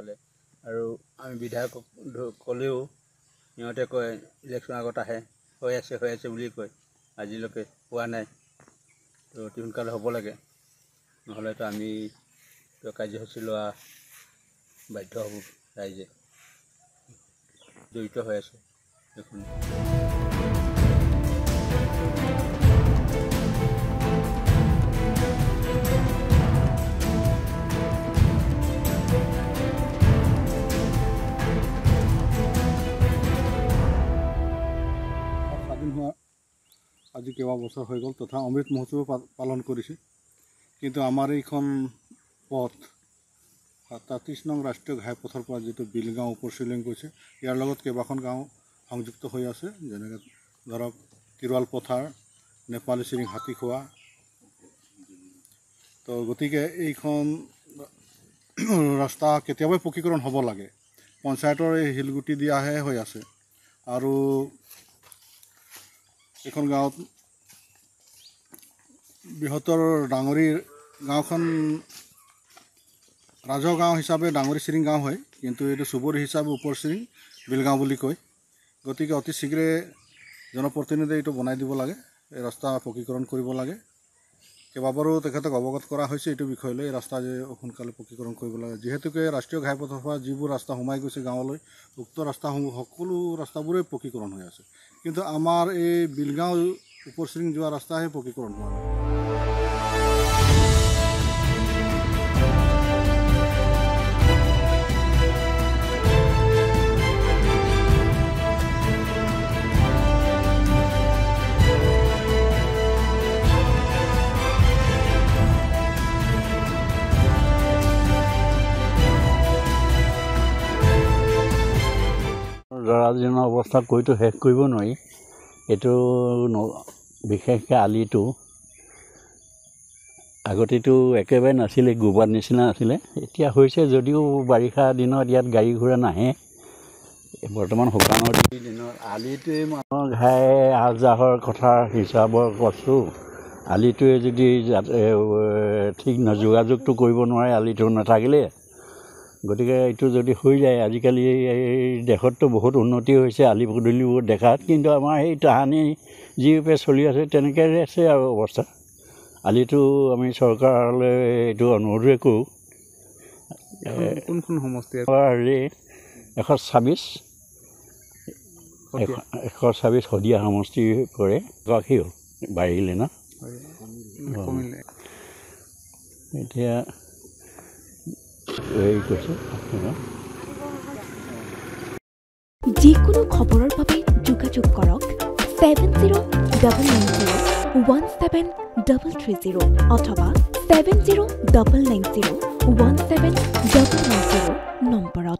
সোনকালে আৰু আমি বিধায়কক ক'লেও সিহঁতে কয় ইলেকশ্যন আগত আহে হৈ আছে বুলি কয় আজিলৈকে হোৱা নাই তো অতি সোনকালে হ'ব লাগে নহ'লেতো আমি কাৰ্যসূচী লোৱা বাধ্য হ'ব ৰাইজে জড়িত হৈ আছে দেখোন আজি কেইবা বছৰ হৈ গ'ল তথা অমৃত মহোৎসৱ পালন কৰিছে কিন্তু আমাৰ এইখন পথ ৩৭ নং ৰাষ্ট্ৰীয় ঘাইপথৰ পৰা যিটো বিলগাঁও উপৰ চিলিং গৈছে ইয়াৰ লগত কেইবাখন গাঁও সংযুক্ত হৈ আছে যেনেকৈ ধৰক তিৰুৱাল পথাৰ নেপালী চিৰিং হাতীখোৱা তো গতিকে এইখন ৰাস্তা কেতিয়াবাই পকীকৰণ হ'ব লাগে পঞ্চায়তৰ এই শিলগুটি দিয়াহে হৈ আছে আৰু এখন গাঁৱত বৃহত্তৰ ডাঙৰী গাঁওখন ৰাজহ গাঁও হিচাপে ডাঙৰী চিৰিং গাঁও হয় কিন্তু এইটো চুবুৰী হিচাপে ওপৰ চিৰিং বিলগাঁও বুলি কয় গতিকে অতি শীঘ্ৰে জনপ্ৰতিনিধিয়ে এইটো বনাই দিব লাগে এই ৰাস্তা পকীকৰণ কৰিব লাগে কেইবাবাৰো তেখেতক অৱগত কৰা হৈছে এইটো বিষয় লৈ এই ৰাস্তা যে সোনকালে পকীকৰণ কৰিব লাগে যিহেতুকে ৰাষ্ট্ৰীয় ঘাইপথৰ পৰা যিবোৰ ৰাস্তা সোমাই গৈছে গাঁৱলৈ উক্ত ৰাস্তাসমূহ সকলো ৰাস্তাবোৰেই পকীকৰণ হৈ আছে কিন্তু আমাৰ এই বিলগাঁও ওপৰ চিৰিং যোৱা ৰাস্তাহে পকীকৰণ হোৱা নাই জৰাজীৰ্ণ অৱস্থা কৈতো শেষ কৰিব নোৱাৰি এইটো বিশেষকৈ আলিটো আগতেতো একেবাৰে নাছিলে গোবৰ নিচিনা আছিলে এতিয়া হৈছে যদিও বাৰিষা দিনত ইয়াত গাড়ী ঘোঁৰা নাহে বৰ্তমান শুকানৰ দিনত আলিটোৱে মানুহৰ ঘাই আহ যাহৰ কথা হিচাপৰ কৈছোঁ আলিটোৱে যদি ঠিক যোগাযোগটো কৰিব নোৱাৰে আলিটো নাথাকিলে গতিকে এইটো যদি হৈ যায় আজিকালি এই দেশততো বহুত উন্নতি হৈছে আলি পদূলিবোৰ দেখাত কিন্তু আমাৰ সেই তাহানি যিৰূপে চলি আছে তেনেকৈ আছে আৰু অৱস্থা আলিটো আমি চৰকাৰলৈ এইটো অনুৰোধে কৰোঁ কোনখন সমষ্টি 126 শদিয়া সমষ্টি পৰে কি হ'ল বাঢ়িলে ন এতিয়া যিকোনো খবৰৰ বাবে যোগাযোগ কৰক 7099017330 অথবা 7099017990 নম্বৰত।